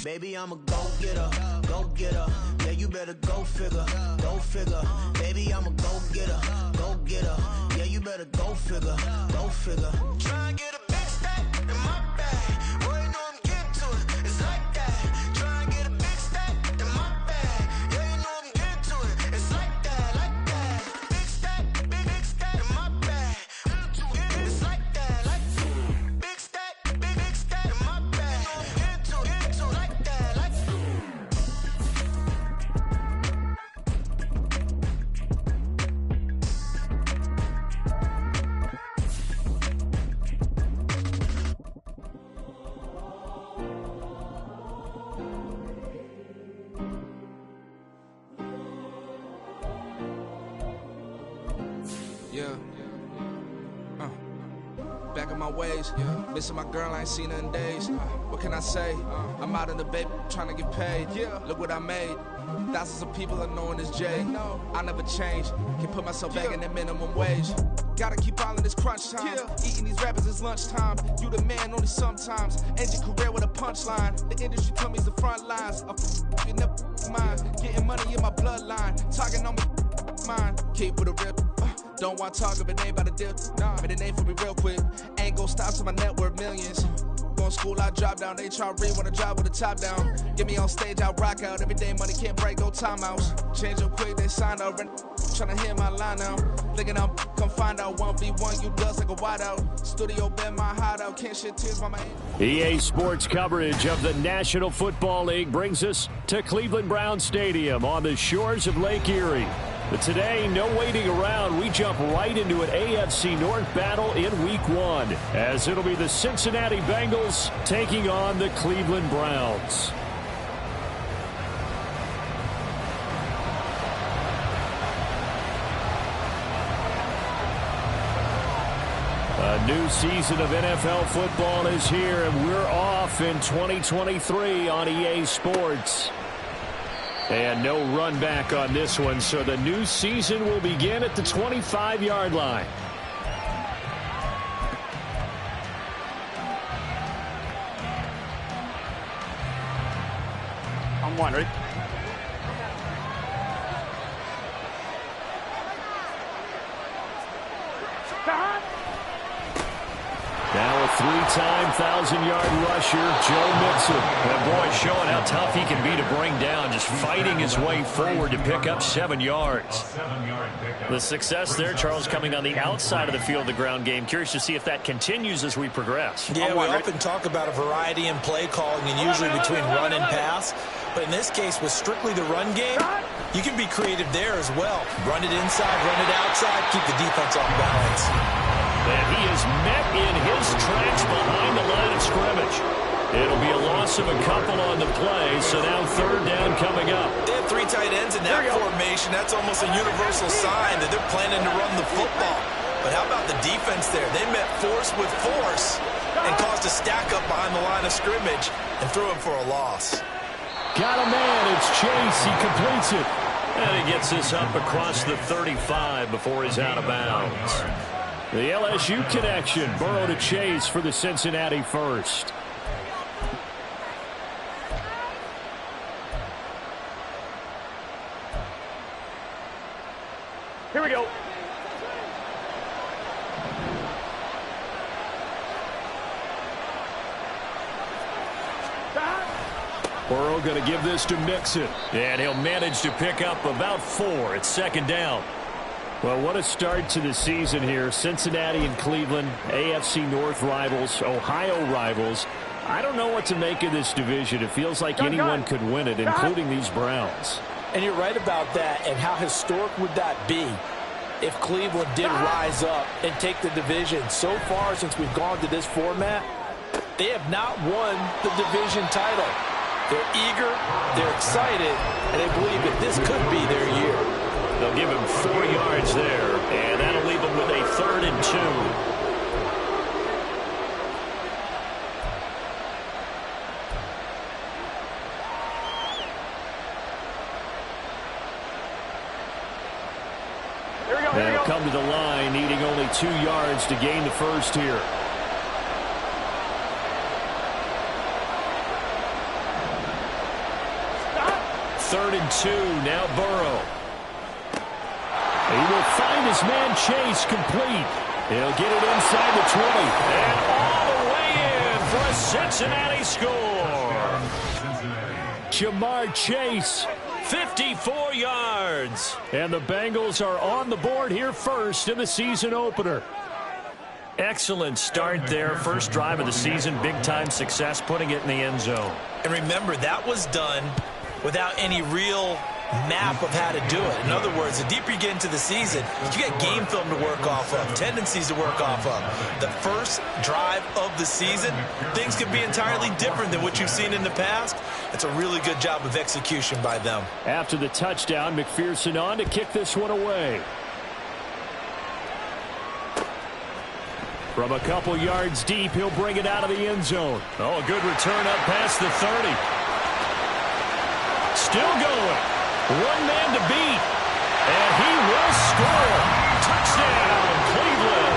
Baby, I'm a go-getter, go-getter. Yeah, you better go figure, go figure. Baby, I'm a go-getter, go-getter. Yeah, you better go figure, go figure. Try and get a big stack in my bag. Boy, you know I'm getting to it. It's like that. Try and get a big stack in my bag. Yeah, you know I'm getting to it. It's like that, like that. Big stack in my bag. It's like that, like big stack in my bag. Into like that, like. Yeah. Back in my ways. Missing my girl, I ain't seen her in days. What can I say? I'm out in the baby trying to get paid. Look what I made. Thousands of people are knowing this Jay. I never change. Can put myself back in that minimum wage. Gotta keep all in this crunch time. Eating these rappers is lunchtime. You the man only sometimes. End your career with a punchline. The industry told me it's the front lines. You never mind. Getting money in my bloodline. Talking on me mine. Keep it a rip. Don't want to talk if it ain't about a dip. Made a name for me real quick. Ain't gon' stop till my net worth millions. Going school, I drop down. HRE wanna drive with the top down. Get me on stage, I rock out. Every day money can't break, go timeouts. Change up quick, they signed up. Tryna hear my line now. Thinking I'm come find out 1v1, you dust like a wideout. Studio been my hideout. Can't shed tears by my head. EA Sports coverage of the National Football League brings us to Cleveland Browns Stadium on the shores of Lake Erie. But today, no waiting around. We jump right into an AFC North battle in Week 1, as it'll be the Cincinnati Bengals taking on the Cleveland Browns. A new season of NFL football is here, and we're off in 2023 on EA Sports. And no run back on this one, so the new season will begin at the 25-yard line. I'm one, ready? Now a three-time 1,000-yard rusher, Joe Mixon. And boy, showing how tough he can be to bring down, just fighting his way forward to pick up 7 yards. The success there, Charles, coming on the outside of the field, the ground game. Curious to see if that continues as we progress. Yeah, we often talk about a variety in play calling and usually between run and pass. But in this case, with strictly the run game, you can be creative there as well. Run it inside, run it outside, keep the defense off balance. And he is met in his tracks behind the line of scrimmage. It'll be a loss of a couple on the play, so now third down coming up. They have 3 tight ends in that formation. That's almost a universal sign that they're planning to run the football. But how about the defense there? They met force with force and caused a stack up behind the line of scrimmage and threw him for a loss. Got a man. It's Chase. He completes it. And he gets this up across the 35 before he's out of bounds. The LSU connection. Burrow to Chase for the Cincinnati first. Here we go. Burrow going to give this to Mixon. And he'll manage to pick up about 4. It's second down. Well, what a start to the season here. Cincinnati and Cleveland, AFC North rivals, Ohio rivals. I don't know what to make of this division. It feels like anyone could win it, including these Browns. And you're right about that. And how historic would that be if Cleveland did rise up and take the division? So far, since we've gone to this format, they have not won the division title. They're eager, they're excited, and they believe that this could be their year. They'll give him 4 yards there, and that'll leave him with a 3rd and 2. They'll come to the line, needing only 2 yards to gain the first here. 3rd and 2. Now Burrow. He will find his man Chase complete. He'll get it inside the 20. And all the way in for a Cincinnati score. Jamar Chase. 54 yards. And the Bengals are on the board here first in the season opener. Excellent start there. First drive of the season. Big-time success, putting it in the end zone. And remember, that was done without any real map of how to do it. In other words, the deeper you get into the season, you get game film to work off of, tendencies to work off of. The first drive of the season, things could be entirely different than what you've seen in the past. It's a really good job of execution by them. After the touchdown, McPherson on to kick this one away. From a couple yards deep, he'll bring it out of the end zone. Oh, a good return up past the 30. Still going. One man to beat. And he will score. Touchdown, Cleveland.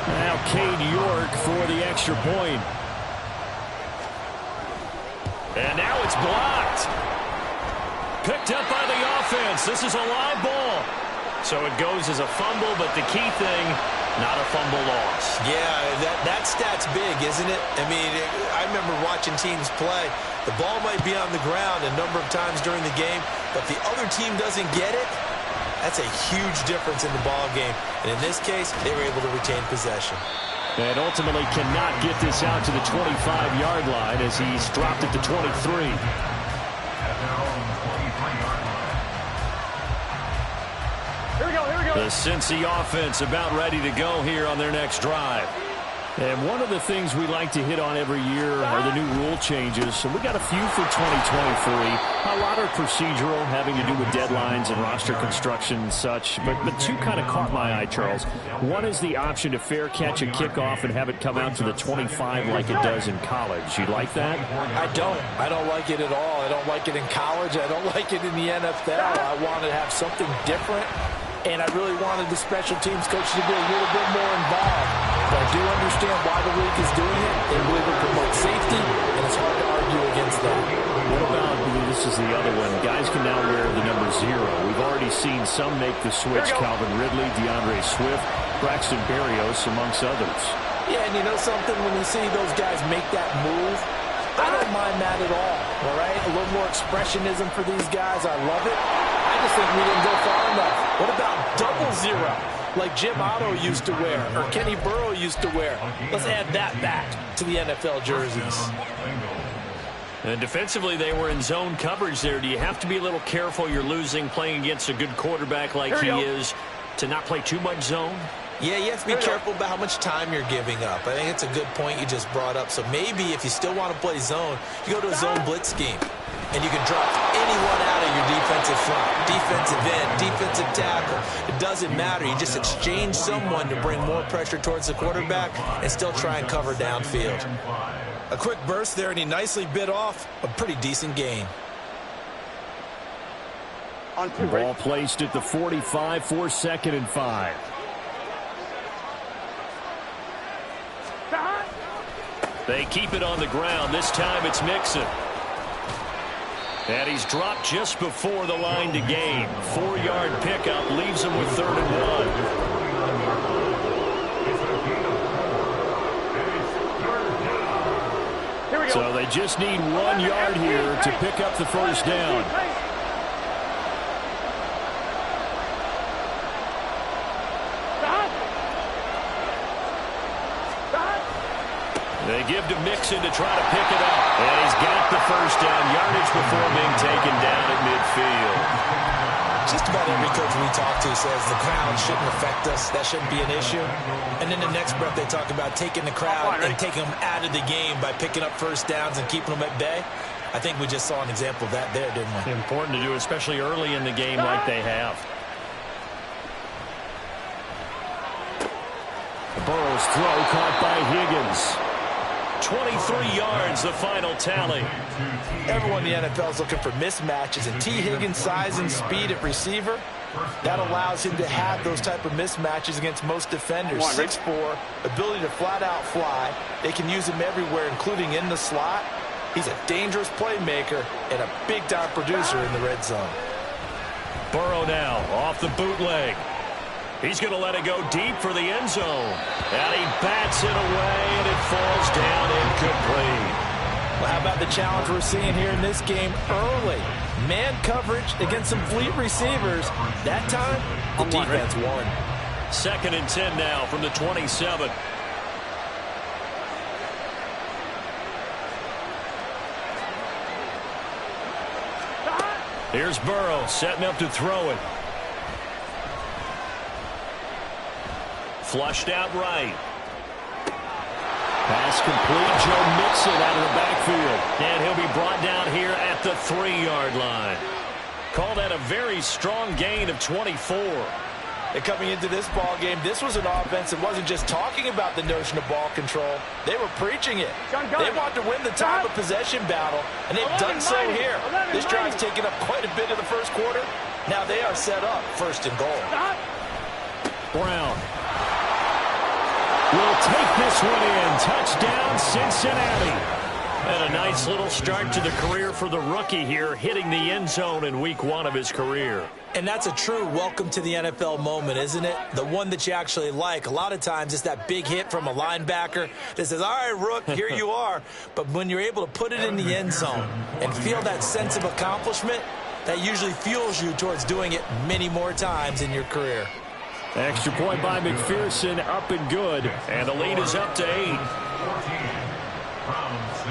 Now Cade York for the extra point. And now it's blocked. Picked up by the offense. This is a live ball. So it goes as a fumble, but the key thing, not a fumble loss. Yeah, that stat's big, isn't it? I mean, I remember watching teams play. The ball might be on the ground a number of times during the game, but if the other team doesn't get it, that's a huge difference in the ball game. And in this case, they were able to retain possession. And ultimately cannot get this out to the 25-yard line as he's dropped it to 23. The Cincy offense about ready to go here on their next drive. And one of the things we like to hit on every year are the new rule changes. So we got a few for 2023. A lot are procedural, having to do with deadlines and roster construction and such. But two kind of caught my eye, Charles. One is the option to fair catch a kickoff and have it come out to the 25 like it does in college. You like that? I don't. I don't like it at all. I don't like it in college. I don't like it in the NFL. I want to have something different. And I really wanted the special teams coach to be a little bit more involved. But I do understand why the league is doing it. They believe it promotes safety, and it's hard to argue against that. What about, this is the other one, guys can now wear the number 0. We've already seen some make the switch. Calvin Ridley, DeAndre Swift, Braxton Berrios, amongst others. Yeah, and you know something? When you see those guys make that move, I don't mind that at all right? A little more expressionism for these guys. I love it. I just think we didn't go far enough. What about 00, like Jim Otto used to wear or Kenny Burrow used to wear? Let's add that back to the NFL jerseys. And defensively, they were in zone coverage there. Do you have to be a little careful you're losing playing against a good quarterback like he is to not play too much zone? Yeah, you have to be careful about how much time you're giving up. I think it's a good point you just brought up. So maybe if you still want to play zone, you go to a zone blitz scheme. And you can drop anyone out of your defensive front, defensive end, defensive tackle. It doesn't matter. You just exchange someone to bring more pressure towards the quarterback and still try and cover downfield. A quick burst there, and he nicely bit off a pretty decent gain. Ball placed at the 45 for 2nd and 5. They keep it on the ground. This time it's Mixon. And he's dropped just before the line to gain. 4-yard pickup leaves him with 3rd and 1. So they just need 1 yard here to pick up the first down. They give to Mixon to try to pick it up. And he's got the first down. Yardage before being taken down at midfield. Just about every coach we talk to says the crowd shouldn't affect us. That shouldn't be an issue. And then the next breath they talk about taking the crowd and taking them out of the game by picking up first downs and keeping them at bay. I think we just saw an example of that there, didn't we? Important to do, especially early in the game like they have. Burrow's throw caught by Higgins. 23 yards, the final tally. Everyone in the NFL is looking for mismatches, and T. Higgins' size and speed at receiver, That allows him to have those type of mismatches against most defenders. 6'4", ability to flat-out fly. They can use him everywhere, including in the slot. He's a dangerous playmaker and a big-time producer in the red zone. Burrow now off the bootleg. He's going to let it go deep for the end zone. And he bats it away, and it falls down incomplete. Well, how about the challenge we're seeing here in this game early? Man coverage against some fleet receivers. That time, the defense won. 2nd and 10 now from the 27. Here's Burrow setting up to throw it. Flushed out right. Pass complete. Joe Mixon out of the backfield. And he'll be brought down here at the 3-yard line. Call that a very strong gain of 24. And coming into this ball game, this was an offense that wasn't just talking about the notion of ball control. They were preaching it. They wanted to win the time of possession battle, and they've done so here. This drive's taken up quite a bit of the first quarter. Now they are set up 1st and goal. Brown will take this one in. Touchdown, Cincinnati. And a nice little start to the career for the rookie here, hitting the end zone in week 1 of his career. And that's a true welcome to the NFL moment, isn't it? The one that you actually like. A lot of times it's that big hit from a linebacker that says, all right, Rook, here you are. But when you're able to put it in the end zone and feel that sense of accomplishment, that usually fuels you towards doing it many more times in your career. Extra point by McPherson, up and good. And the lead is up to 8. 14, round 6.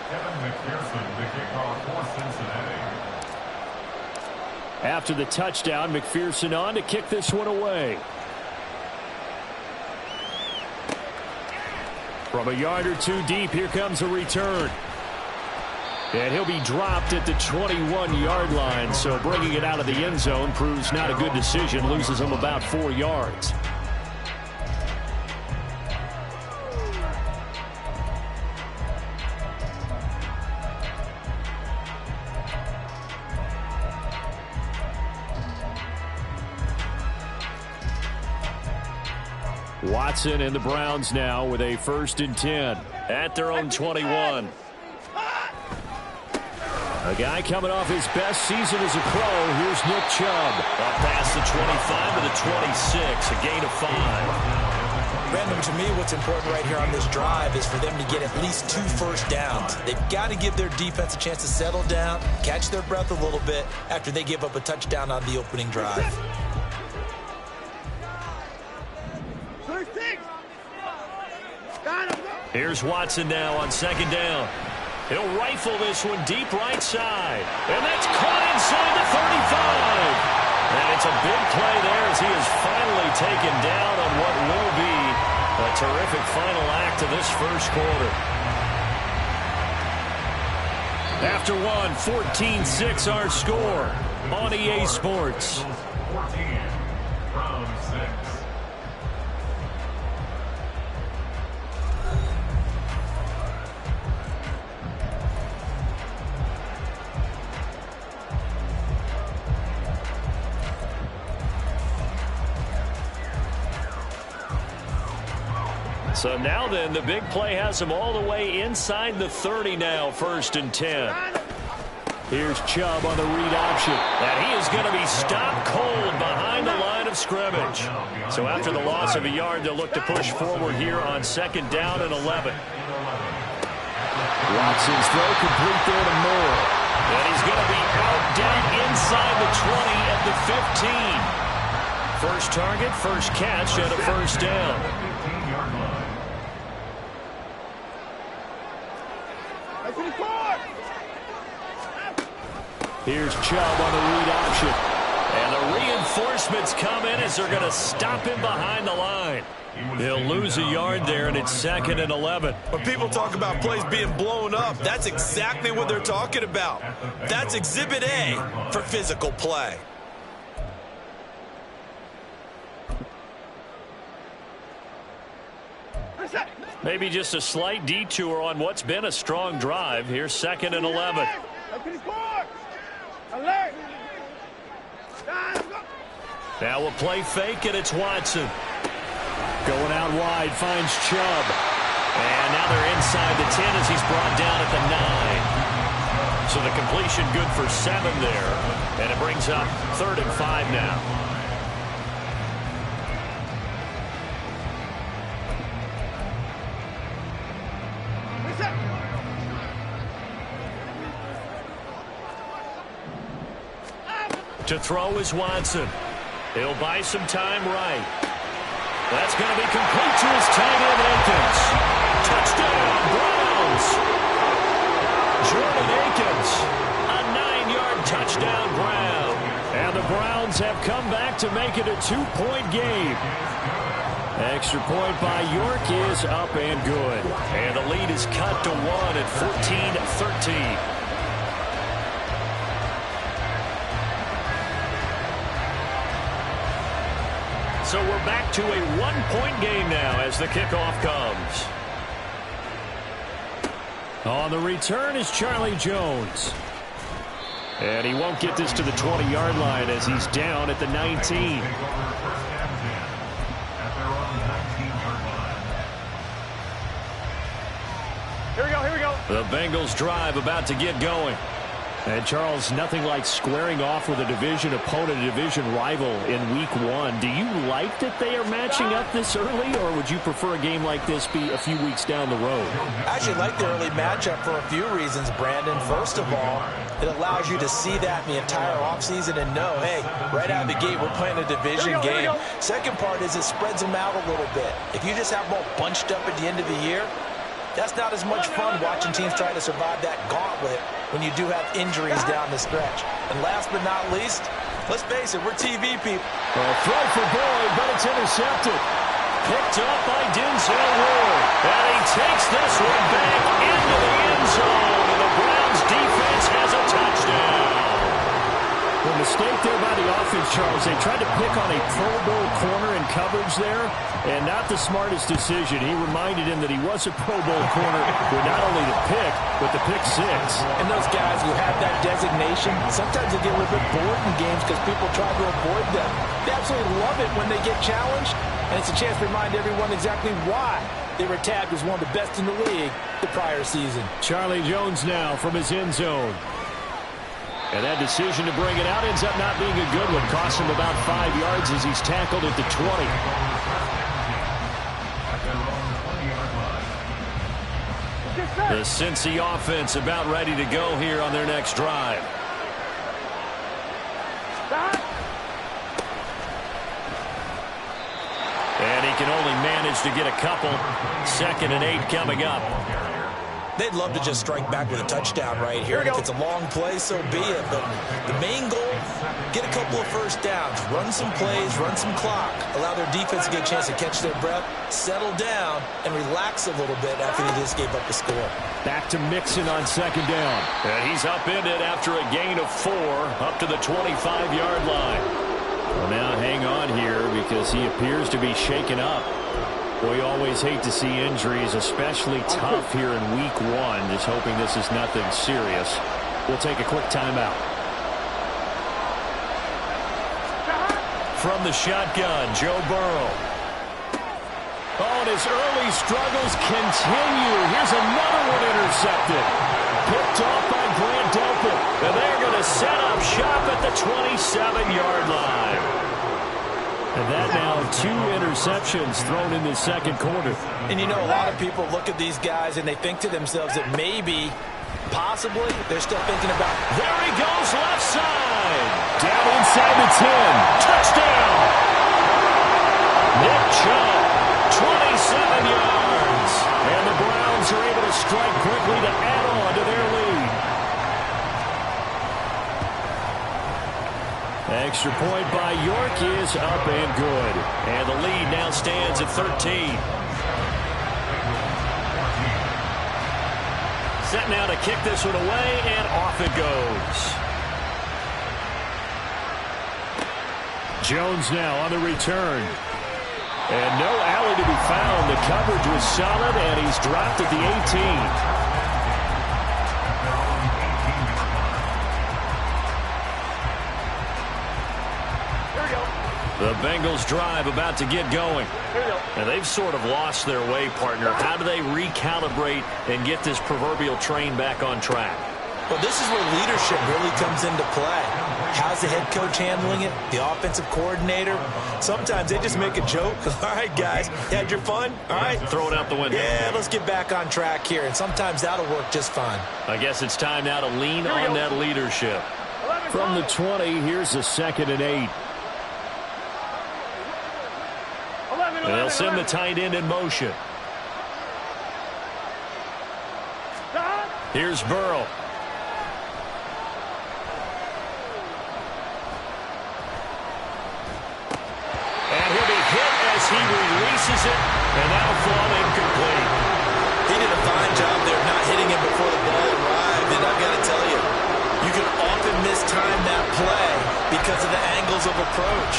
Kevin McPherson, the kickoff for Cincinnati. After the touchdown, McPherson on to kick this one away. From a yard or two deep, here comes a return. And he'll be dropped at the 21-yard line, so bringing it out of the end zone proves not a good decision. Loses him about 4 yards. Watson and the Browns now with a 1st and 10 at their own 21. A guy coming off his best season as a pro. Here's Nick Chubb. Up past the 25 to the 26, a gain of 5. Brandon, to me, what's important right here on this drive is for them to get at least 2 first downs. They've got to give their defense a chance to settle down, catch their breath a little bit after they give up a touchdown on the opening drive. Here's Watson now on 2nd down. He'll rifle this one deep right side. And that's caught inside the 35. And it's a big play there as he is finally taken down on what will be a terrific final act of this first quarter. After one, 14-6 our score on EA Sports. 14, round 6. So now then, the big play has him all the way inside the 30 now, 1st and 10. Here's Chubb on the read option. And he is going to be stopped cold behind the line of scrimmage. So after the loss of a yard, they'll look to push forward here on 2nd down and 11. Watson's throw complete there to Moore. And he's going to be out down inside the 20 at the 15. First target, first catch, and a 1st down. Here's Chubb on the read option. And the reinforcements come in as they're going to stop him behind the line. They'll lose a yard there, and it's 2nd and 11. When people talk about plays being blown up, that's exactly what they're talking about. That's Exhibit A for physical play. Maybe just a slight detour on what's been a strong drive. Here's 2nd and 11. Now a play fake, and it's Watson. Going out wide, finds Chubb. And now they're inside the 10 as he's brought down at the 9. So the completion good for 7 there. And it brings up 3rd and 5 now. To throw is Watson. He'll buy some time right. That's going to be complete to his tight end, Akins. Touchdown, Browns. Jordan Akins, a 9-yard touchdown Brown. And the Browns have come back to make it a 2-point game. Extra point by York is up and good. And the lead is cut to 1 at 14-13. So we're back to a 1-point game now as the kickoff comes. On the return is Charlie Jones. And he won't get this to the 20-yard line as he's down at the 19. Here we go. The Bengals drive about to get going. And, Charles, nothing like squaring off with a division opponent, a division rival in Week 1. Do you like that they are matching up this early, or would you prefer a game like this be a few weeks down the road? I actually like the early matchup for a few reasons, Brandon. First of all, it allows you to see that in the entire offseason and know, hey, right out of the gate, we're playing a division game. Second part is it spreads them out a little bit. If you just have them all bunched up at the end of the year, that's not as much fun watching teams try to survive that gauntlet when you do have injuries down the stretch. And last but not least, let's face it, we're TV people. A throw for Boyd, but it's intercepted. Picked up by Denzel Ward. And he takes this one back into the end zone. And the Browns defense has a touchdown. The mistake there by the offense, Charles. They tried to pick on a Pro Bowl corner in coverage there, and not the smartest decision. He reminded him that he was a Pro Bowl corner with not only the pick, but the pick 6. And those guys who have that designation, sometimes they get a little bit bored in games because people try to avoid them. They absolutely love it when they get challenged, and it's a chance to remind everyone exactly why they were tagged as one of the best in the league the prior season. Charlie Jones now from his end zone. And that decision to bring it out ends up not being a good one. Costs him about 5 yards as he's tackled at the 20. The Cincy offense about ready to go here on their next drive. And he can only manage to get a couple. 2nd and 8 coming up. They'd love to just strike back with a touchdown right here. If it's a long play, so be it. But the main goal, get a couple of first downs, run some plays, run some clock, allow their defense to get a chance to catch their breath, settle down, and relax a little bit after they just gave up the score. Back to Mixon on 2nd down. And he's upended after a gain of 4 up to the 25-yard line. Well, now hang on here because he appears to be shaken up. We always hate to see injuries, especially tough here in Week 1. Just hoping this is nothing serious. We'll take a quick timeout. From the shotgun, Joe Burrow. Oh, and his early struggles continue. Here's another one intercepted. Picked off by Grant Delpit. And they're going to set up shop at the 27-yard line. And that now 2 interceptions thrown in the 2nd quarter. And you know, a lot of people look at these guys and they think to themselves that maybe, possibly, they're still thinking about, there he goes left side. Down inside the 10. Touchdown. Nick Chubb, 27 yards. And the Browns are able to strike quickly to add on to their lead. Extra point by York is up and good. And the lead now stands at 13. Set now to kick this one away, and off it goes. Jones now on the return. And no alley to be found. The coverage was solid, and he's dropped at the 18. The Bengals drive about to get going. And they've sort of lost their way, partner. How do they recalibrate and get this proverbial train back on track? Well, this is where leadership really comes into play. How's the head coach handling it? The offensive coordinator? Sometimes they just make a joke. All right, guys, you had your fun? All right. Throw it out the window. Yeah, let's get back on track here. And sometimes that'll work just fine. I guess it's time now to lean on that leadership. From the 20, here's a 2nd and 8. They'll send the tight end in motion. Here's Burrow. And he'll be hit as he releases it, and that'll fall incomplete. He did a fine job there of not hitting him before the ball arrived, and I've got to tell you, you can often mistime that play because of the angles of approach.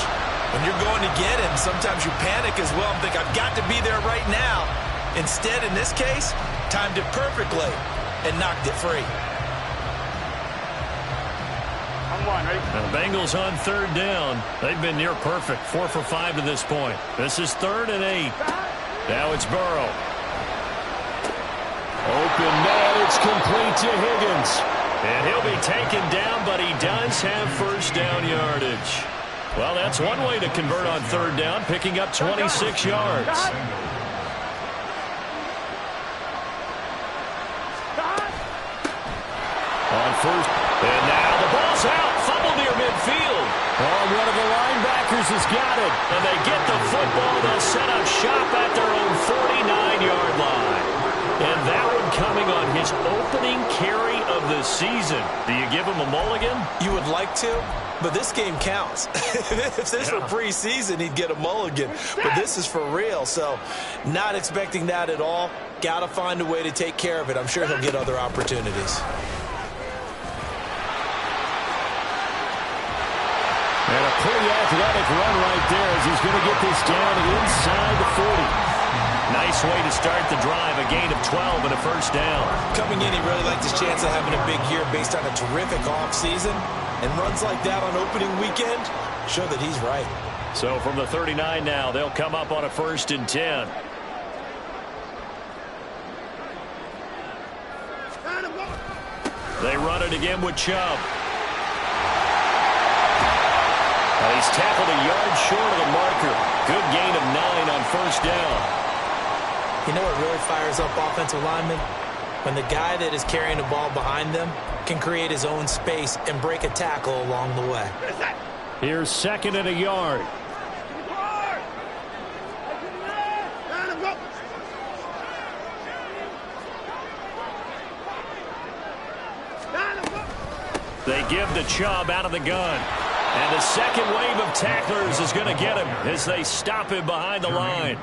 When you're going to get him, sometimes you panic as well and think, I've got to be there right now. Instead, in this case, timed it perfectly and knocked it free. Now the Bengals on 3rd down. They've been near perfect, 4 for 5 to this point. This is 3rd and 8. Now it's Burrow. Open man, it's complete to Higgins. And he'll be taken down, but he does have 1st down yardage. Well, that's one way to convert on 3rd down, picking up 26 yards. On 1st. And now the ball's out. Fumble near midfield. Oh, one of the linebackers has got it. And they get the football. They'll set up shop at their own 49-yard line. And that one coming on his opening carry of the season. Do you give him a mulligan? You would like to, but this game counts. If this were preseason, he'd get a mulligan. But this is for real, so not expecting that at all. Got to find a way to take care of it. I'm sure he'll get other opportunities. And a pretty athletic run right there as he's going to get this down inside the 40. Nice way to start the drive, a gain of 12 and a 1st down. Coming in, he really liked his chance of having a big year based on a terrific offseason. And runs like that on opening weekend show that he's right. So from the 39 now, they'll come up on a 1st and 10. They run it again with Chubb. He's tackled a yard short of the marker. Good gain of 9 on 1st down. You know what really fires up offensive linemen? When the guy that is carrying the ball behind them can create his own space and break a tackle along the way. Here's 2nd and a yard. They give to Chubb out of the gun. And the second wave of tacklers is going to get him as they stop him behind the line.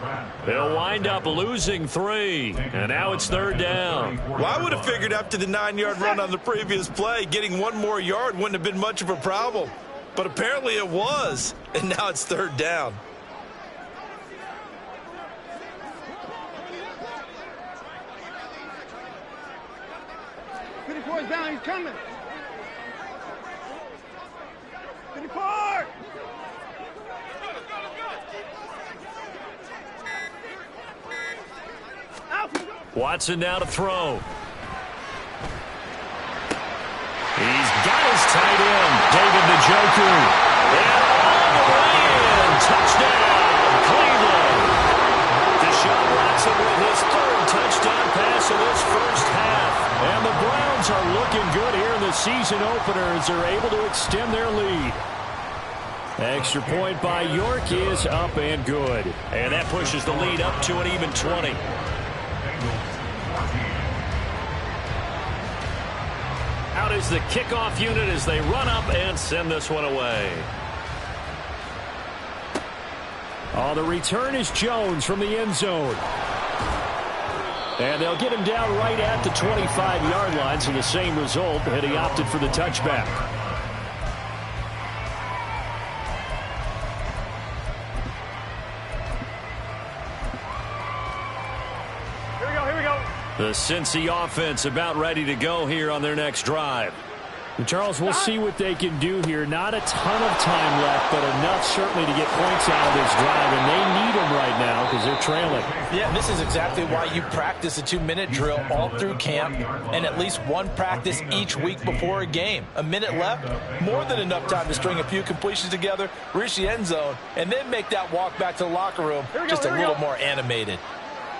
They'll wind up losing 3. And now it's 3rd down. Well, I would have figured after the 9-yard run on the previous play, getting 1 more yard wouldn't have been much of a problem. But apparently it was. And now it's 3rd down. Down, he's coming. Watson now to throw. He's got his tight end, David the Joker. And all the way in. Touchdown, Cleveland. Deshaun Watson with his 3rd touchdown pass of this 1st half. And the Browns are looking good here in the season opener as they're able to extend their lead. Extra point by York is up and good. And that pushes the lead up to an even 20. Out is the kickoff unit as they run up and send this one away. Oh, the return is Jones from the end zone. And they'll get him down right at the 25-yard line, so the same result, and he opted for the touchback. The Cincy offense about ready to go here on their next drive. Charles, we'll see what they can do here. Not a ton of time left, but enough certainly to get points out of this drive, and they need them right now because they're trailing. Yeah, this is exactly why you practice a 2-minute drill all through camp and at least one practice each week before a game. A minute left, more than enough time to string a few completions together, reach the end zone, and then make that walk back to the locker room just a little more animated.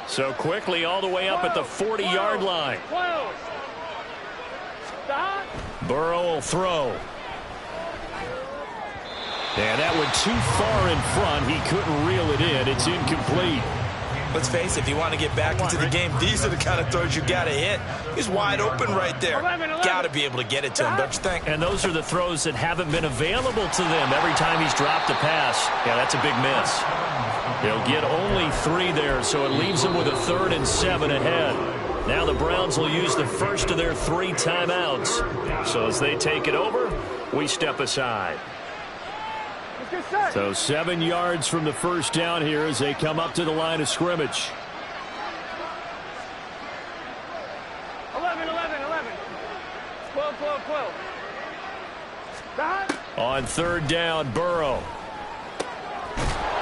So quickly all the way up at the 40-yard line. Burrow will throw. And that went too far in front. He couldn't reel it in. It's incomplete. Let's face it, if you want to get back into the game, these are the kind of throws you got to hit. He's wide open right there. Got to be able to get it to him, don't you think? And those are the throws that haven't been available to them every time he's dropped a pass. Yeah, that's a big miss. They'll get only 3 there, so it leaves them with a 3rd and 7 ahead. Now the Browns will use the first of their 3 timeouts. So as they take it over, we step aside. So 7 yards from the first down here as they come up to the line of scrimmage. 11. 12. On 3rd down, Burrow.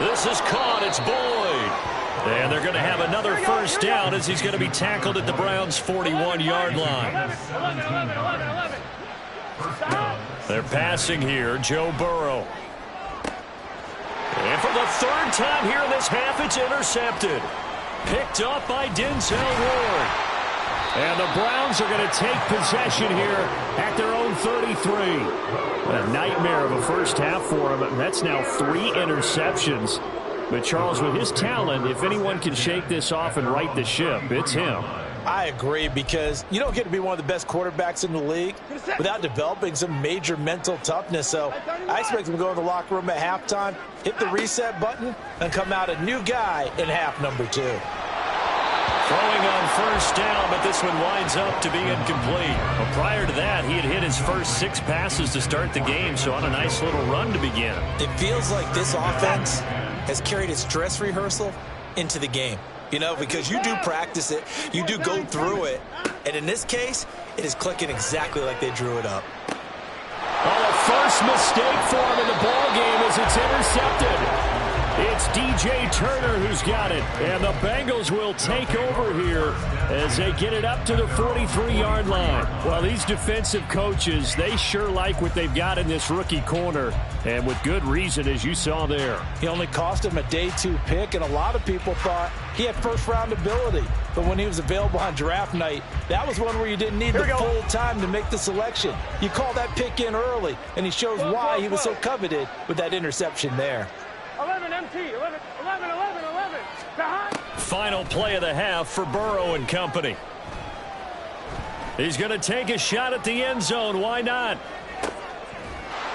This is caught. It's Boyd. And they're going to have another first down as he's going to be tackled at the Browns' 41-yard line. 11. They're passing here, Joe Burrow. And for the 3rd time here in this half, it's intercepted. Picked up by Denzel Ward. And the Browns are going to take possession here at their own 33. A nightmare of a first half for him. That's now 3 interceptions. But Charles, with his talent, if anyone can shake this off and right the ship, it's him. I agree, because you don't get to be one of the best quarterbacks in the league without developing some major mental toughness. So I expect him to go in the locker room at halftime, hit the reset button, and come out a new guy in half number 2. Throwing on first down, but this one winds up to be incomplete. Well, prior to that, he had hit his first 6 passes to start the game, so on a nice little run to begin. It feels like this offense has carried its dress rehearsal into the game. You know, because you do practice it, you do go through it, and in this case, it is clicking exactly like they drew it up. Well, the first mistake for him in the ball game as it's intercepted. It's DJ Turner who's got it, and the Bengals will take over here as they get it up to the 43-yard line. Well, these defensive coaches, they sure like what they've got in this rookie corner, and with good reason, as you saw there. He only cost him a day 2 pick, and a lot of people thought he had first-round ability. But when he was available on draft night, that was one where you didn't need the full time to make the selection. You call that pick in early, and he shows why he was so coveted with that interception there. 11 MT, 11. Final play of the half for Burrow and company. He's going to take a shot at the end zone. Why not?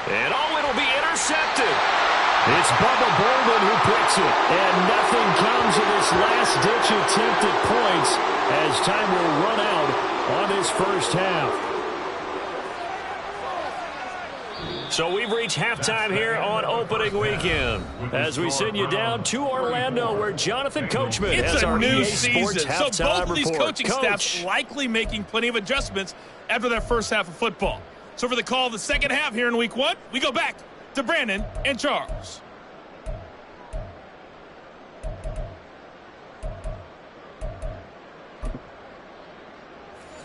And it'll be intercepted. It's Bubba Bolden who picks it. And nothing comes of this last-ditch attempt at points as time will run out on this first half. So we've reached halftime here on opening weekend as we send you down to Orlando where Jonathan Coachman has our EA Sports halftime so both of these report. coaching staffs likely making plenty of adjustments after their first half of football. So for the call of the second half here in week 1, we go back to Brandon and Charles.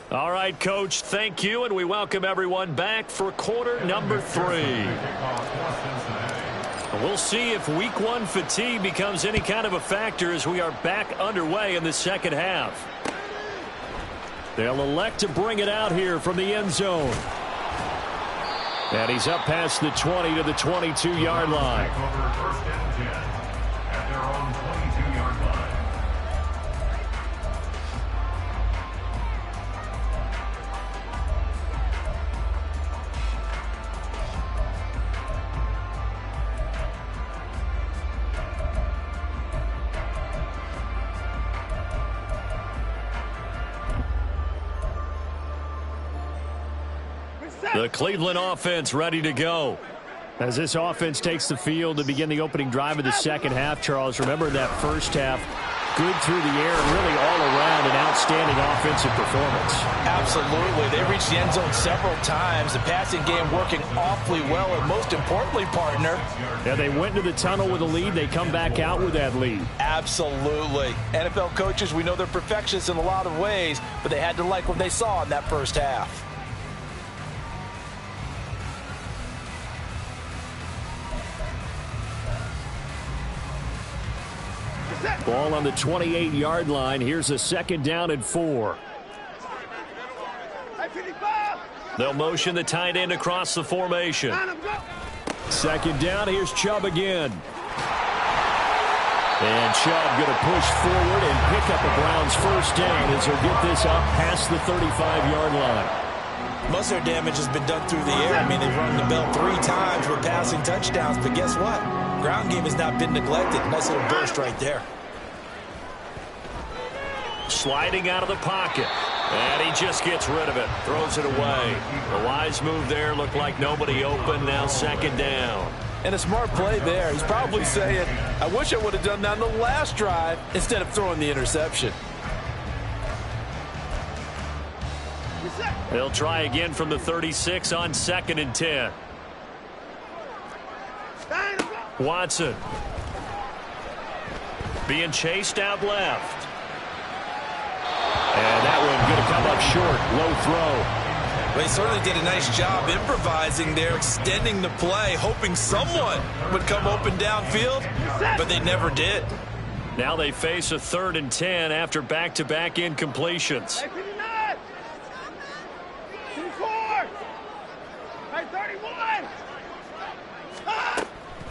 All right, Coach, thank you, and we welcome everyone back for quarter number 3. We'll see if week 1 fatigue becomes any kind of a factor as we are back underway in the second half. They'll elect to bring it out here from the end zone. And he's up past the 20 to the 22-yard line. The Cleveland offense ready to go. As this offense takes the field to begin the opening drive of the second half, Charles, remember in that first half, good through the air and really all around an outstanding offensive performance. Absolutely. They reached the end zone several times. The passing game working awfully well, and most importantly, partner. Yeah, they went into the tunnel with a lead. They come back out with that lead. Absolutely. NFL coaches, we know they're perfectionists in a lot of ways, but they had to like what they saw in that first half. Ball on the 28-yard line. Here's a 2nd down and 4. They'll motion the tight end across the formation. 2nd down. Here's Chubb again. And Chubb going to push forward and pick up a Browns first down as he'll get this up past the 35-yard line. Most of their damage has been done through the air. I mean, they've rung the bell 3 times with passing touchdowns, but guess what? Ground game has not been neglected. Nice little burst right there. Sliding out of the pocket. And he just gets rid of it. Throws it away. The wise move there. Looked like nobody open. Now 2nd down. And a smart play there. He's probably saying, I wish I would have done that on the last drive instead of throwing the interception. They'll try again from the 36 on 2nd and 10. Watson. Being chased out left. And that one going to come up short. Low throw. Well, he certainly did a nice job improvising there, extending the play, hoping someone would come open downfield, but they never did. Now they face a 3rd and 10 after back-to-back incompletions. 31.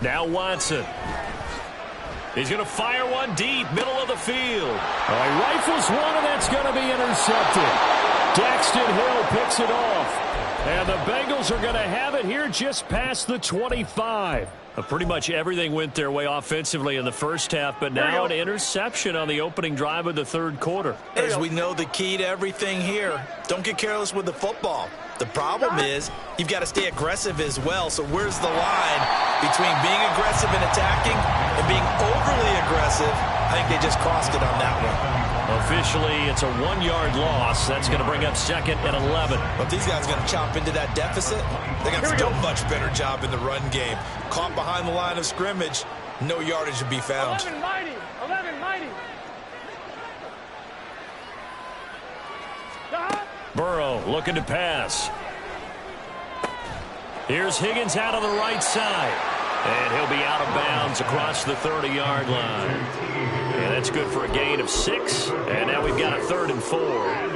Now Watson. He's going to fire one deep, middle of the field. He rifles one, and that's going to be intercepted. Daxton Hill picks it off. And the Bengals are going to have it here just past the 25. Pretty much everything went their way offensively in the first half, but now an interception on the opening drive of the 3rd quarter. As we know, the key to everything here, don't get careless with the football. The problem is you've got to stay aggressive as well. So where's the line between being aggressive and attacking and being overly aggressive? I think they just crossed it on that one. Officially, it's a 1-yard loss. That's going to bring up 2nd and 11. But these guys are going to chop into that deficit. They got still a much better job in the run game. Caught behind the line of scrimmage, no yardage to be found. 11 mighty. 11 mighty. Burrow looking to pass. Here's Higgins out on the right side. And he'll be out of bounds across the 30-yard line. And that's good for a gain of 6. And now we've got a 3rd and 4.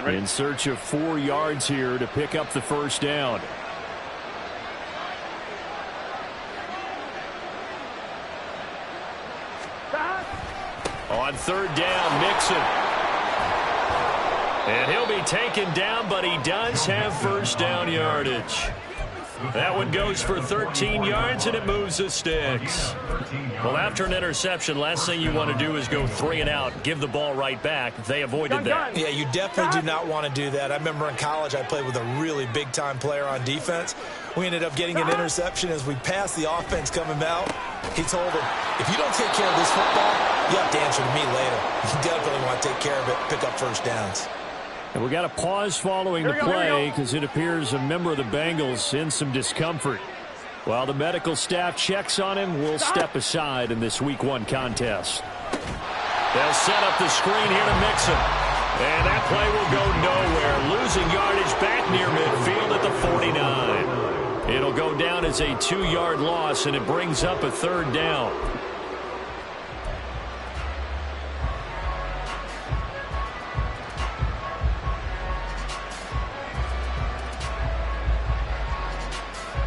In search of 4 yards here to pick up the first down. On 3rd down, Mixon. And he'll be taken down, but he does have first down yardage. That one goes for 13 yards, and it moves the sticks. Well, after an interception, last thing you want to do is go 3 and out, give the ball right back. They avoided that. Yeah, you definitely do not want to do that. I remember in college I played with a really big-time player on defense. We ended up getting an interception as we passed the offense coming out. He told him, if you don't take care of this football, you have to answer to me later. You definitely want to take care of it, pick up first downs. And we got a pause following the play because it appears a member of the Bengals in some discomfort. While the medical staff checks on him, we'll step aside in this Week 1 contest. They'll set up the screen here to Mixon. And that play will go nowhere. Losing yardage back near midfield at the 49. It'll go down as a 2-yard loss, and it brings up a 3rd down.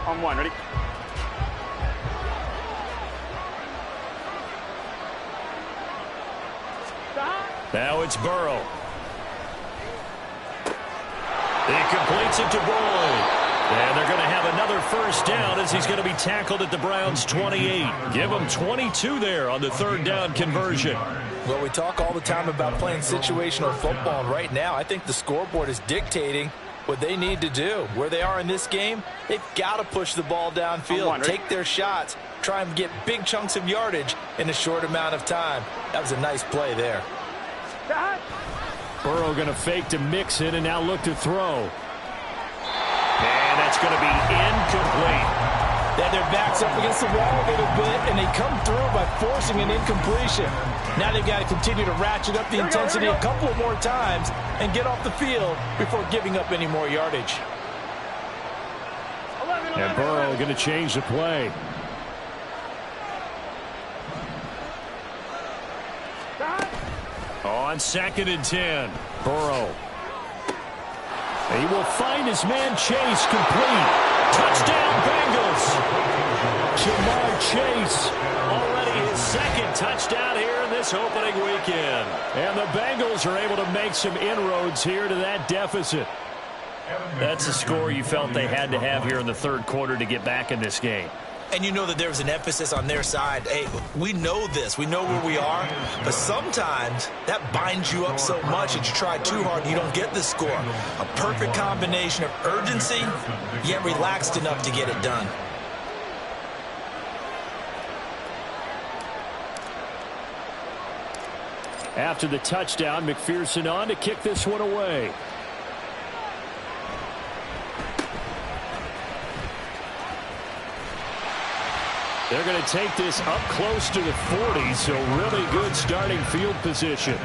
On 1, ready? Now it's Burrow. He completes it to Boyd. And they're going to have another first down as he's going to be tackled at the Browns' 28. Give them 22 there on the 3rd down conversion. Well, we talk all the time about playing situational football, and right now I think the scoreboard is dictating what they need to do. Where they are in this game, they've got to push the ball downfield, take their shots, try and get big chunks of yardage in a short amount of time. That was a nice play there. Burrow going to fake to Mixon and now look to throw. And that's going to be incomplete. Then their backs up against the wall a little bit, and they come through by forcing an incompletion. Now they've got to continue to ratchet up the intensity a couple more times and get off the field before giving up any more yardage. And Burrow going to change the play. On 2nd and 10, Burrow. He will find his man Chase complete. Touchdown, Bengals. Jamar Chase. Already his 2nd touchdown here in this opening weekend. And the Bengals are able to make some inroads here to that deficit. That's a score you felt they had to have here in the 3rd quarter to get back in this game. And you know that there was an emphasis on their side. Hey, we know this. We know where we are. But sometimes that binds you up so much that you try too hard and you don't get the score. A perfect combination of urgency, yet relaxed enough to get it done. After the touchdown, McPherson on to kick this one away. They're going to take this up close to the 40, so really good starting field position.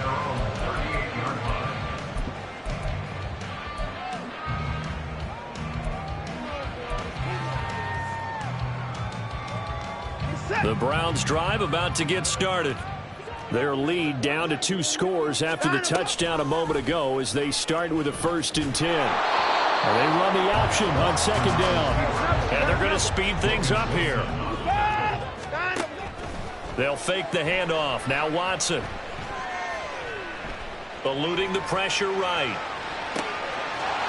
The Browns drive about to get started. Their lead down to 2 scores after the touchdown a moment ago as they start with a 1st and 10. And they run the option on 2nd down. And they're going to speed things up here. They'll fake the handoff. Now Watson. Eluding the pressure right.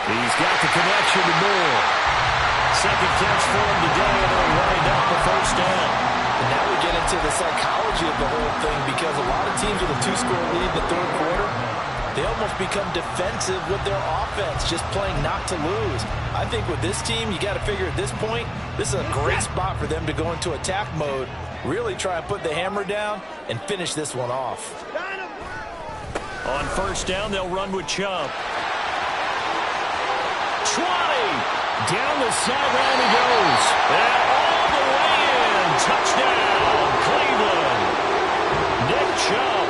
He's got the connection to Moore. 2nd catch for him today, and they'll wind up the 1st down. And now we get into the psychology of the whole thing, because a lot of teams with a 2-score lead in the 3rd quarter, they almost become defensive with their offense, just playing not to lose. I think with this team, you got to figure at this point, this is a great spot for them to go into attack mode, really try and put the hammer down and finish this one off. On 1st down, they'll run with Chubb. 20! Down the sideline he goes. And all the way in. Touchdown, Cleveland. Nick Chubb,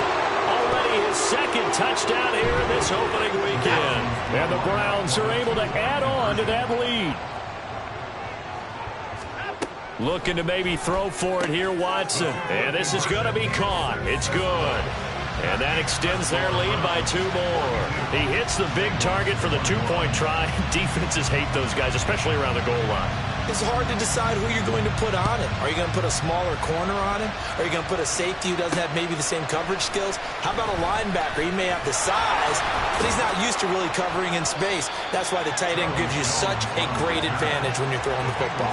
already his 2nd touchdown here in this opening weekend. And the Browns are able to add on to that lead. Looking to maybe throw for it here, Watson. And this is going to be caught. It's good. And that extends their lead by 2 more. He hits the big target for the 2-point try. Defenses hate those guys, especially around the goal line. It's hard to decide who you're going to put on him. Are you going to put a smaller corner on him? Are you going to put a safety who doesn't have maybe the same coverage skills? How about a linebacker? He may have the size, but he's not used to really covering in space. That's why the tight end gives you such a great advantage when you're throwing the football.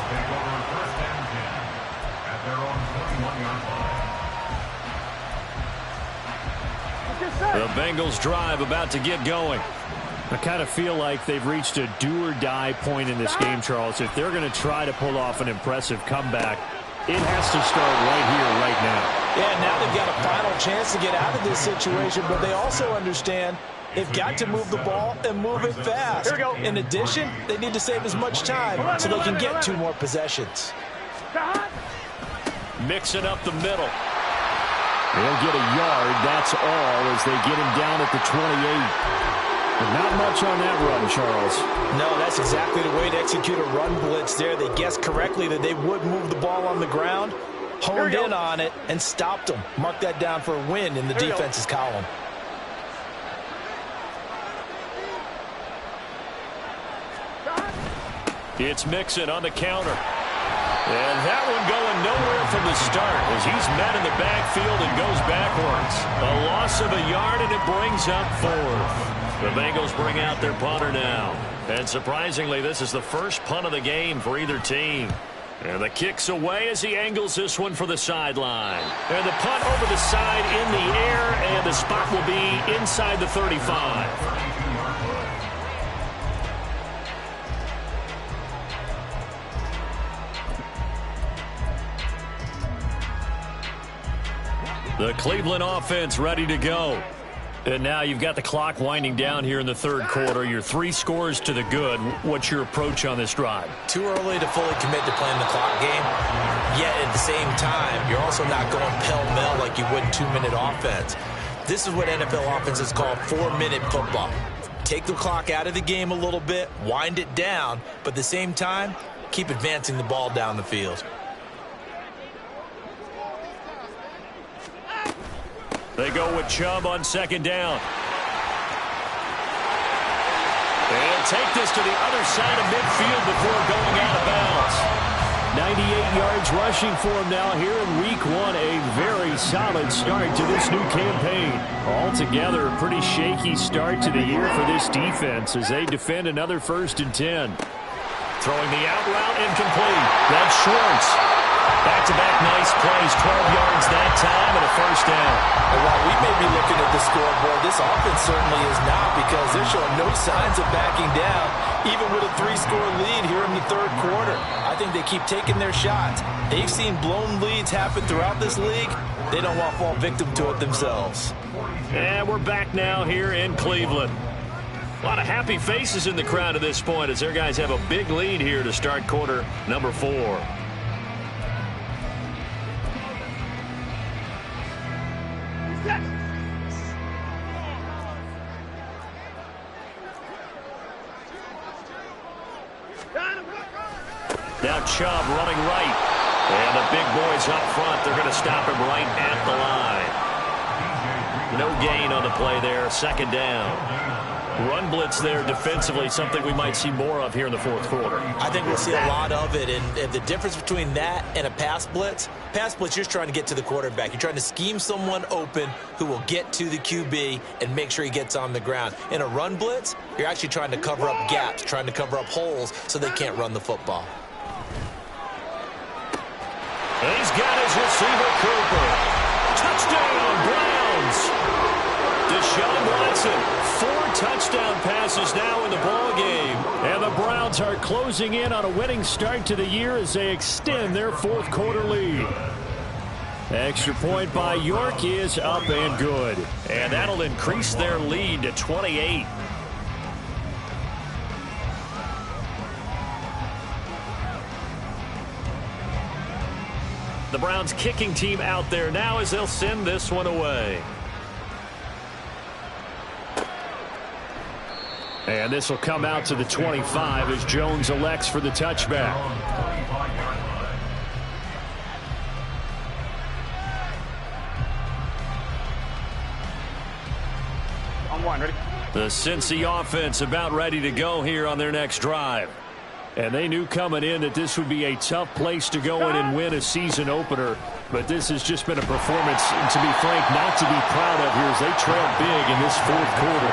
The Bengals drive about to get going. I kind of feel like they've reached a do-or-die point in this game, Charles. If they're going to try to pull off an impressive comeback, it has to start right here, right now. Yeah, now they've got a final chance to get out of this situation, but they also understand they've got to move the ball and move it fast. Here we go. In addition, they need to save as much time so they can get 2 more possessions. Mixing up the middle. They'll get a yard, that's all, as they get him down at the 28. But not much on that run, Charles. No, that's exactly the way to execute a run blitz there. They guessed correctly that they would move the ball on the ground, honed in on it, and stopped them. Mark that down for a win in the defense's column. It's Mixon on the counter. And that one going nowhere from the start as he's met in the backfield and goes backwards. A loss of a yard, and it brings up 4th. The Bengals bring out their punter now. And surprisingly, this is the first punt of the game for either team. And the kick's away as he angles this one for the sideline. And the punt over the side in the air, and the spot will be inside the 35. The Cleveland offense ready to go. And now you've got the clock winding down here in the third quarter. You're 3 scores to the good. What's your approach on this drive? Too early to fully commit to playing the clock game. Yet at the same time, you're also not going pell-mell like you would in 2-minute offense. This is what NFL offenses call 4-minute football. Take the clock out of the game a little bit, wind it down, but at the same time, keep advancing the ball down the field. They go with Chubb on second down. They'll take this to the other side of midfield before going out of bounds. 98 yards rushing for him now here in week 1. A very solid start to this new campaign. Altogether, a pretty shaky start to the year for this defense as they defend another 1st and 10. Throwing the out route incomplete. That's Schwartz. Back-to-back nice plays, 12 yards that time and a 1st down. And while we may be looking at the scoreboard, this offense certainly is not, because they're showing no signs of backing down, even with a 3-score lead here in the third quarter. I think they keep taking their shots. They've seen blown leads happen throughout this league. They don't want to fall victim to it themselves. And we're back now here in Cleveland. A lot of happy faces in the crowd at this point as their guys have a big lead here to start quarter number 4. Now Chubb running right. And the big boys up front, they're going to stop him right at the line. No gain on the play there, 2nd down. Run blitz there defensively, something we might see more of here in the fourth quarter. I think we'll see a lot of it, and the difference between that and a pass blitz, you're trying to get to the quarterback. You're trying to scheme someone open who will get to the QB and make sure he gets on the ground. In a run blitz, you're actually trying to cover up gaps, trying to cover up holes so they can't run the football. And he's got his receiver, Cooper. Touchdown, Browns. Deshaun Watson, 4 touchdown passes now in the ballgame. And the Browns are closing in on a winning start to the year as they extend their fourth quarter lead. Extra point by York is up and good. And that'll increase their lead to 28. The Browns kicking team out there now as they'll send this one away. And this will come out to the 25 as Jones elects for the touchback. On 1, ready? The Cincy offense about ready to go here on their next drive. And they knew coming in that this would be a tough place to go in and win a season opener. But this has just been a performance, and to be frank, not to be proud of here as they trail big in this fourth quarter.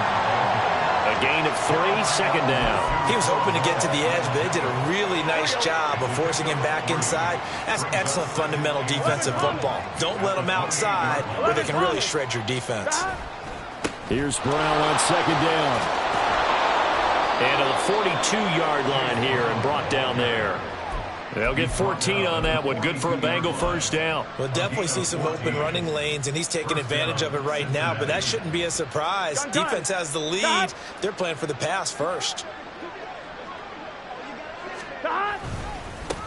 A gain of 3, 2nd down. He was hoping to get to the edge, but they did a really nice job of forcing him back inside. That's excellent fundamental defensive football. Don't let them outside where they can really shred your defense. Here's Brown on 2nd down. And to the 42-yard line here and brought down there. They'll get 14 on that one. Good for a Bengal 1st down. We'll definitely see some open running lanes, and he's taking advantage of it right now, but that shouldn't be a surprise. Defense has the lead. They're playing for the pass first.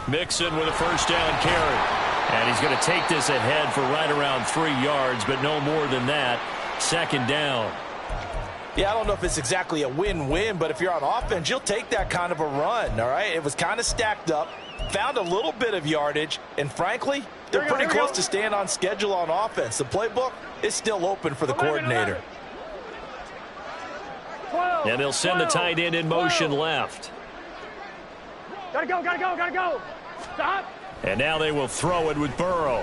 Mixon with a 1st down carry. And he's going to take this ahead for right around 3 yards, but no more than that. 2nd down. Yeah, I don't know if it's exactly a win-win, but if you're on offense, you'll take that kind of a run, all right? It was kind of stacked up, found a little bit of yardage, and frankly, they're pretty close to staying on schedule on offense. The playbook is still open for the coordinator. And they'll send the tight end in motion left. Gotta go, gotta go, gotta go. Stop. And now they will throw it with Burrow.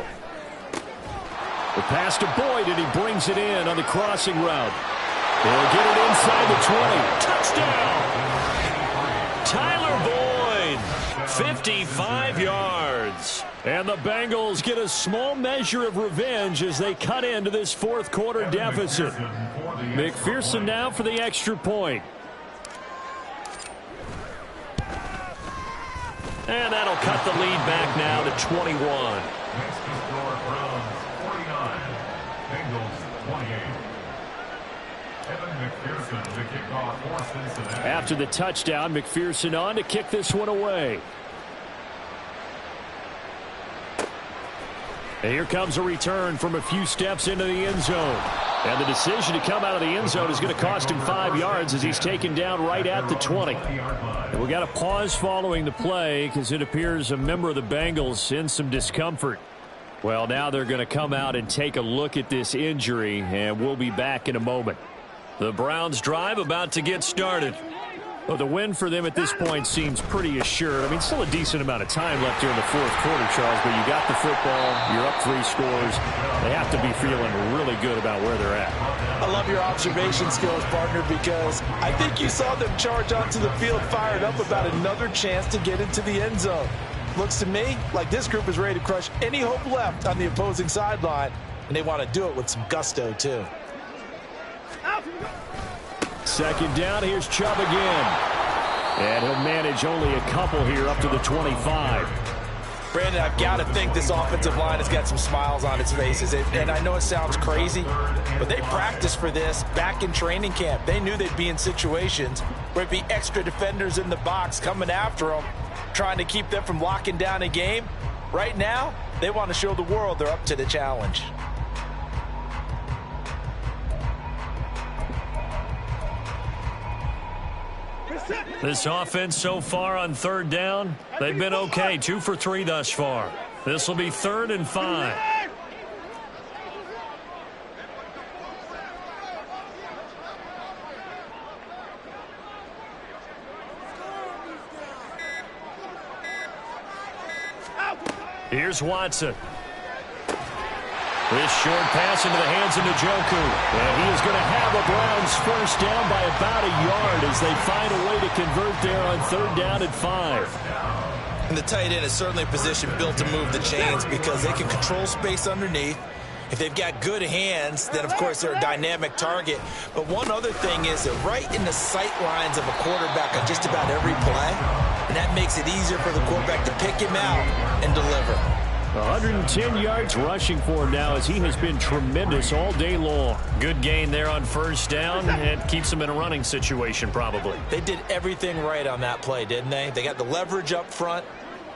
The pass to Boyd, and he brings it in on the crossing route. They'll get it inside the 20. Touchdown! Tyler Boyd, 55 yards. And the Bengals get a small measure of revenge as they cut into this fourth quarter deficit. McPherson now for the extra point. And that'll cut the lead back now to 21. Bengals 28. Evan McPherson, the kickoff for Cincinnati. After the touchdown, McPherson on to kick this one away. And here comes a return from a few steps into the end zone. And the decision to come out of the end zone is going to cost him 5 yards as he's taken down right at the 20. And we got a pause following the play because it appears a member of the Bengals in some discomfort. Well, now they're going to come out and take a look at this injury, and we'll be back in a moment. The Browns drive about to get started. Well, the win for them at this point seems pretty assured. I mean, still a decent amount of time left here in the fourth quarter, Charles, but you got the football, you're up 3 scores. They have to be feeling really good about where they're at. I love your observation skills, partner, because I think you saw them charge onto the field fired up about another chance to get into the end zone. Looks to me like this group is ready to crush any hope left on the opposing sideline, and they want to do it with some gusto, too. Second down, here's Chubb again. And he'll manage only a couple here up to the 25. Brandon, I've got to think this offensive line has got some smiles on its faces. And I know it sounds crazy, but they practiced for this back in training camp. They knew they'd be in situations where it'd be extra defenders in the box coming after them, trying to keep them from locking down a game. Right now, they want to show the world they're up to the challenge. This offense so far on third down, they've been okay. 2 for 3 thus far. This will be 3rd and 5. Here's Watson. This short pass into the hands of Njoku. And he is going to have the Browns first down by about a yard as they find a way to convert there on 3rd down and 5. And the tight end is certainly a position built to move the chains because they can control space underneath. If they've got good hands, then, of course, they're a dynamic target. But one other thing is they're right in the sight lines of a quarterback on just about every play. And that makes it easier for the quarterback to pick him out and deliver. 110 yards rushing for him now as he has been tremendous all day long. Good gain there on first down and keeps them in a running situation probably. They did everything right on that play, didn't they? They got the leverage up front,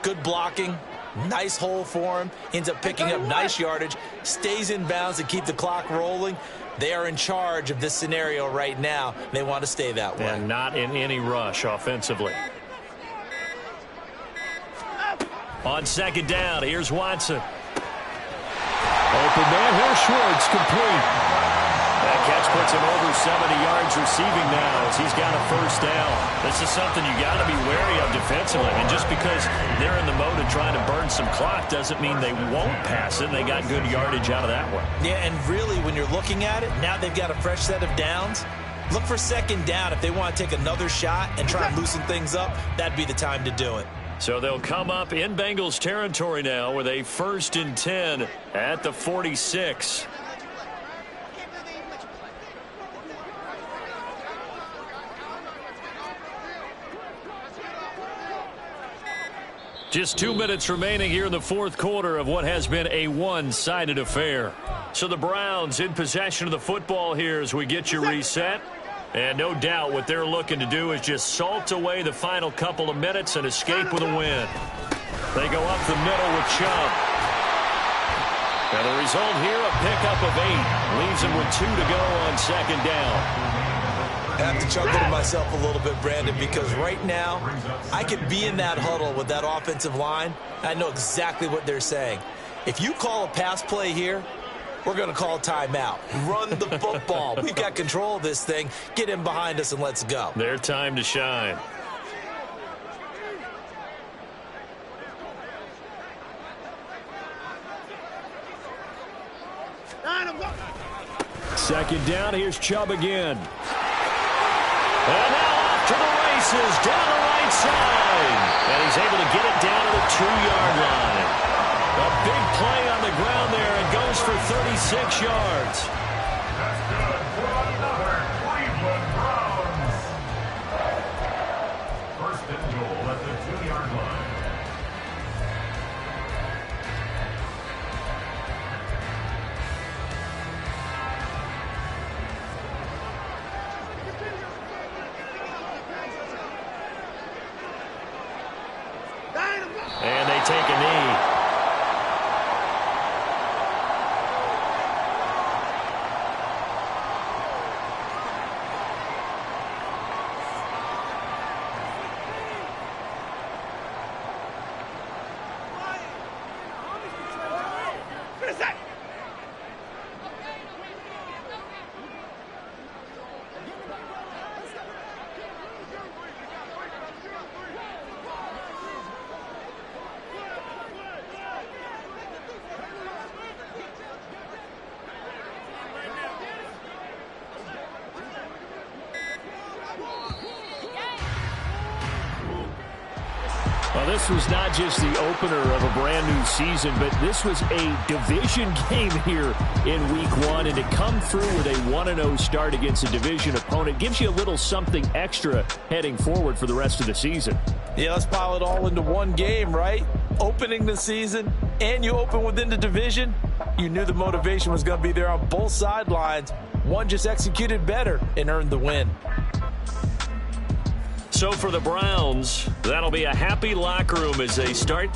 good blocking, nice hole for him, ends up picking up nice yardage, stays in bounds to keep the clock rolling. They are in charge of this scenario right now. They want to stay that way. And not in any rush offensively. On second down, here's Watson. Open man, here's Schwartz, complete. That catch puts him over 70 yards receiving now as he's got a first down. This is something you got to be wary of defensively. And just because they're in the mode of trying to burn some clock doesn't mean they won't pass it. They got good yardage out of that one. Yeah, and really, when you're looking at it, now they've got a fresh set of downs. Look for second down. If they want to take another shot and try and loosen things up, that'd be the time to do it. So they'll come up in Bengals territory now with a 1st and 10 at the 46. Just 2 minutes remaining here in the fourth quarter of what has been a one-sided affair. So the Browns in possession of the football here as we get you reset. And no doubt what they're looking to do is just salt away the final couple of minutes and escape with a win. They go up the middle with Chubb. And the result here, a pickup of 8. Leaves them with 2 to go on second down. I have to chuckle to myself a little bit, Brandon, because right now I could be in that huddle with that offensive line. I know exactly what they're saying. If you call a pass play here, we're going to call timeout. Run the football. We've got control of this thing. Get in behind us and let's go. Their time to shine. Second down, here's Chubb again. And now off to the races, down the right side. And he's able to get it down to the 2-yard line. A big play on the ground there and goes for 36 yards. That's good for another Cleveland Browns. 1st and goal at the 2-yard line. Well, this was not just the opener of a brand new season, but this was a division game here in week 1. And to come through with a 1-0 start against a division opponent gives you a little something extra heading forward for the rest of the season. Yeah, let's pile it all into one game, right? Opening the season, and you open within the division. You knew the motivation was going to be there on both sidelines. One just executed better and earned the win. So for the Browns, that'll be a happy locker room as they start